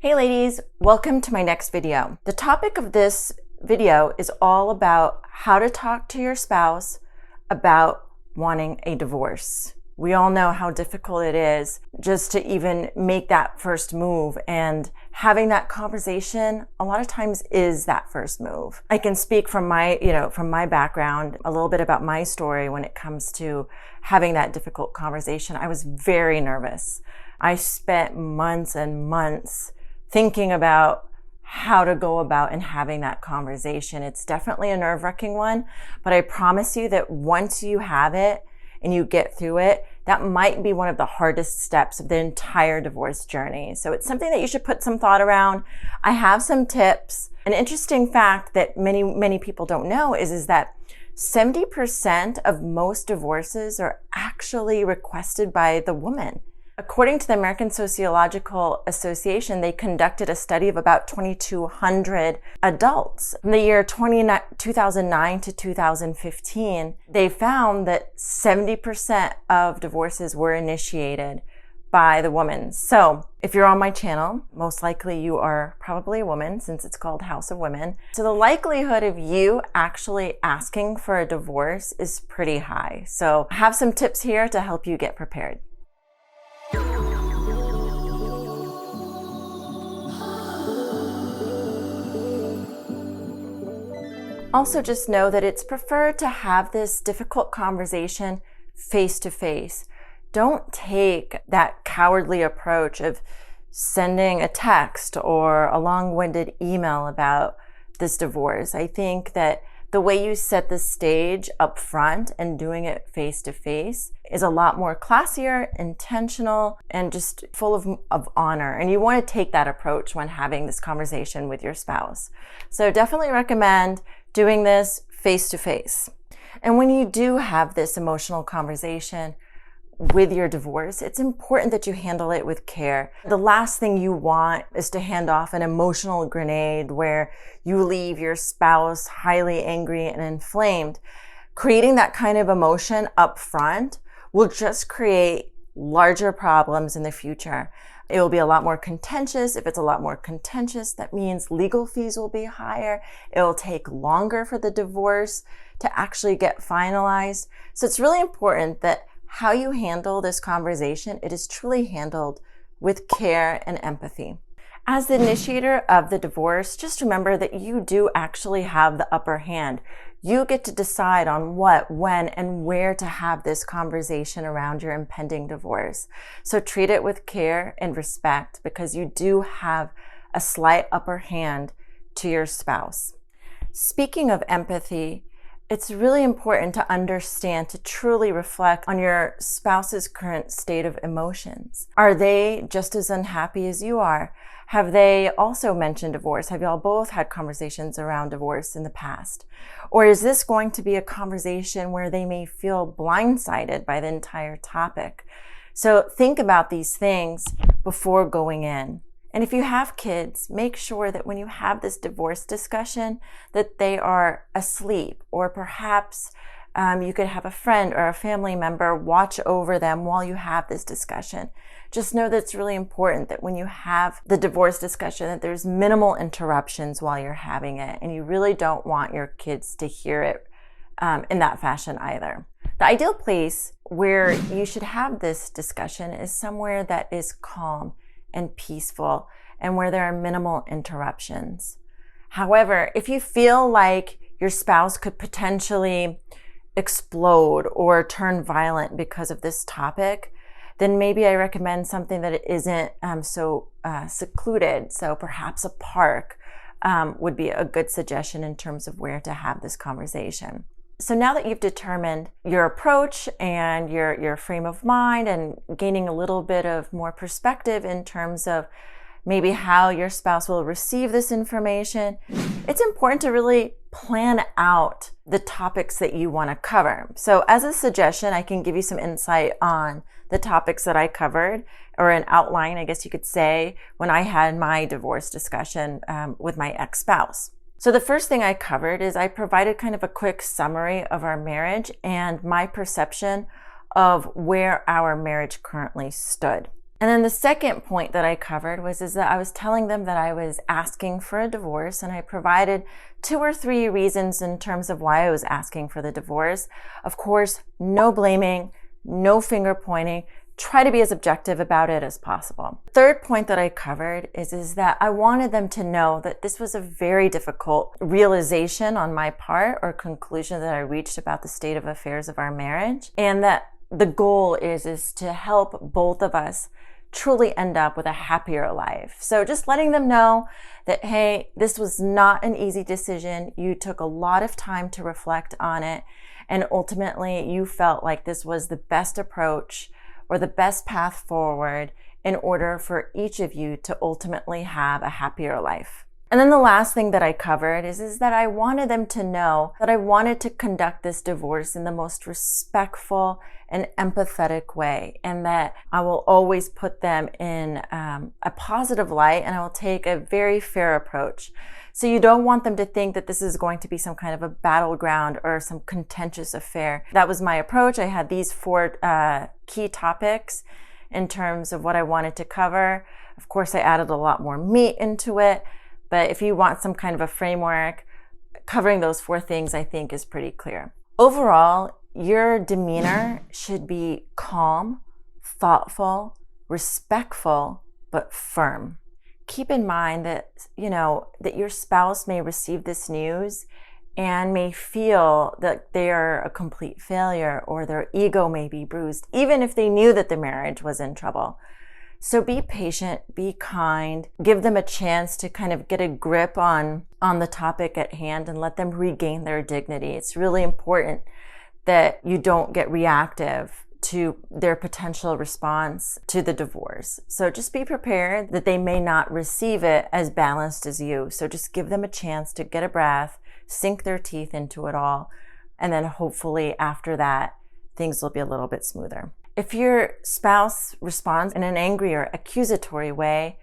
Hey ladies, welcome to my next video. The topic of this video is all about how to talk to your spouse about wanting a divorce. We all know how difficult it is just to even make that first move, and having that conversation a lot of times is that first move. I can speak from my background a little bit about my story when it comes to having that difficult conversation. I was very nervous. I spent months and months thinking about how to go about and having that conversation. It's definitely a nerve-wracking one, but I promise you that once you have it and you get through it, that might be one of the hardest steps of the entire divorce journey. So it's something that you should put some thought around. I have some tips. An interesting fact that many people don't know is that 70% of most divorces are actually requested by the woman. According to the American Sociological Association, they conducted a study of about 2,200 adults. In the year 2009 to 2015, they found that 70% of divorces were initiated by the woman. So if you're on my channel, most likely you are probably a woman, since it's called House of Women. So the likelihood of you actually asking for a divorce is pretty high. So I have some tips here to help you get prepared. Also, just know that it's preferred to have this difficult conversation face to face. Don't take that cowardly approach of sending a text or a long-winded email about this divorce. I think that the way you set the stage up front and doing it face to face is a lot more classier, intentional, and just full of honor. And you want to take that approach when having this conversation with your spouse. So definitely recommend doing this face to face. And when you do have this emotional conversation with your divorce, it's important that you handle it with care. The last thing you want is to hand off an emotional grenade where you leave your spouse highly angry and inflamed. Creating that kind of emotion up front will just create larger problems in the future. It will be a lot more contentious. If it's a lot more contentious, that means legal fees will be higher. It will take longer for the divorce to actually get finalized. So it's really important that how you handle this conversation, it is truly handled with care and empathy. As the initiator of the divorce, just remember that you do actually have the upper hand. You get to decide on what, when, and where to have this conversation around your impending divorce. So treat it with care and respect, because you do have a slight upper hand to your spouse. Speaking of empathy, it's really important to understand, to truly reflect on your spouse's current state of emotions. Are they just as unhappy as you are? Have they also mentioned divorce? Have y'all both had conversations around divorce in the past? Or is this going to be a conversation where they may feel blindsided by the entire topic? So think about these things before going in. And if you have kids, make sure that when you have this divorce discussion, that they are asleep, or perhaps you could have a friend or a family member watch over them while you have this discussion. Just know that it's really important that when you have the divorce discussion, that there's minimal interruptions while you're having it, and you really don't want your kids to hear it in that fashion either. The ideal place where you should have this discussion is somewhere that is calm and peaceful, and where there are minimal interruptions. However, if you feel like your spouse could potentially explode or turn violent because of this topic, then maybe I recommend something that isn't so secluded. So perhaps a park would be a good suggestion in terms of where to have this conversation. So now that you've determined your approach and your frame of mind, and gaining a little bit of more perspective in terms of maybe how your spouse will receive this information, it's important to really plan out the topics that you want to cover. So as a suggestion, I can give you some insight on the topics that I covered, or an outline, I guess you could say, when I had my divorce discussion with my ex-spouse. So the first thing I covered is I provided kind of a quick summary of our marriage and my perception of where our marriage currently stood. And then the second point that I covered is that I was telling them that I was asking for a divorce, and I provided 2 or 3 reasons in terms of why I was asking for the divorce. Of course, no blaming, no finger pointing. Try to be as objective about it as possible. Third point that I covered is that I wanted them to know that this was a very difficult realization on my part, or conclusion that I reached about the state of affairs of our marriage, and that the goal is to help both of us truly end up with a happier life. So just letting them know that, hey, this was not an easy decision. You took a lot of time to reflect on it, and ultimately you felt like this was the best approach or the best path forward in order for each of you to ultimately have a happier life. And then the last thing that I covered is that I wanted them to know that I wanted to conduct this divorce in the most respectful and empathetic way, and that I will always put them in a positive light, and I will take a very fair approach. So you don't want them to think that this is going to be some kind of a battleground or some contentious affair. That was my approach. I had these 4 key topics in terms of what I wanted to cover. Of course, I added a lot more meat into it. But if you want some kind of a framework, covering those 4 things, I think, is pretty clear. Overall, your demeanor should be calm, thoughtful, respectful, but firm. Keep in mind that, that your spouse may receive this news and may feel that they are a complete failure, or their ego may be bruised, even if they knew that the marriage was in trouble. So be patient, be kind, give them a chance to kind of get a grip on the topic at hand, and let them regain their dignity. It's really important that you don't get reactive to their potential response to the divorce. So just be prepared that they may not receive it as balanced as you. So just give them a chance to get a breath, sink their teeth into it all, and then hopefully after that, things will be a little bit smoother. If your spouse responds in an angry or accusatory way,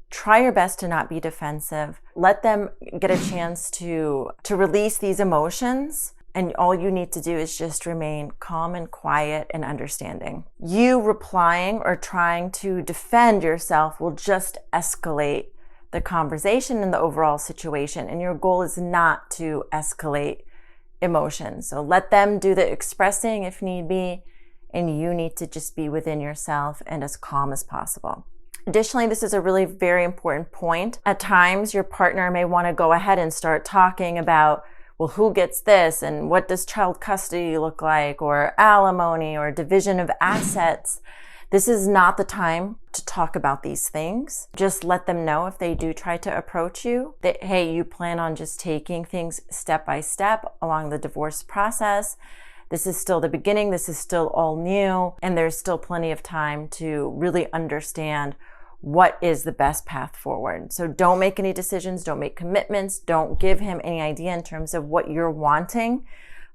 try your best to not be defensive. Let them get a chance to release these emotions, and all you need to do is just remain calm and quiet and understanding. You replying or trying to defend yourself will just escalate the conversation and the overall situation, and your goal is not to escalate emotions. So let them do the expressing if need be, and you need to just be within yourself and as calm as possible. Additionally, this is a really very important point. At times, your partner may want to go ahead and start talking about, well, who gets this, and what does child custody look like, or alimony, or division of assets. This is not the time to talk about these things. Just let them know, if they do try to approach you, that, hey, you plan on just taking things step by step along the divorce process. This is still the beginning. This is still all new, and there's still plenty of time to really understand what is the best path forward. So don't make any decisions, don't make commitments, don't give him any idea in terms of what you're wanting,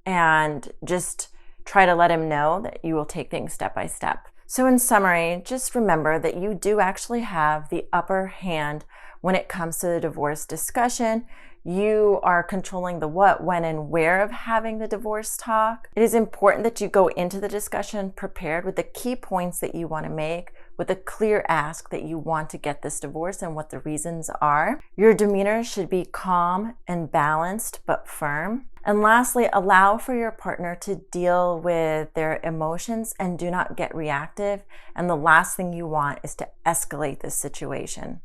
and just try to let him know that you will take things step by step. So in summary, just remember that you do actually have the upper hand when it comes to the divorce discussion. You are controlling the what, when, and where of having the divorce talk. It is important that you go into the discussion prepared with the key points that you want to make, with a clear ask that you want to get this divorce and what the reasons are. Your demeanor should be calm and balanced, but firm. And lastly, allow for your partner to deal with their emotions and do not get reactive. And the last thing you want is to escalate this situation.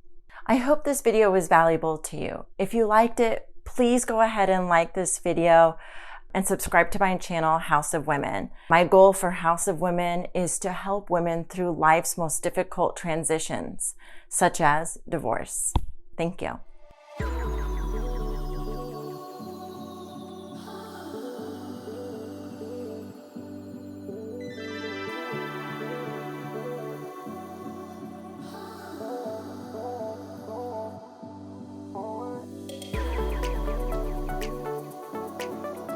I hope this video was valuable to you. If you liked it, please go ahead and like this video and subscribe to my channel, House of Women. My goal for House of Women is to help women through life's most difficult transitions, such as divorce. Thank you.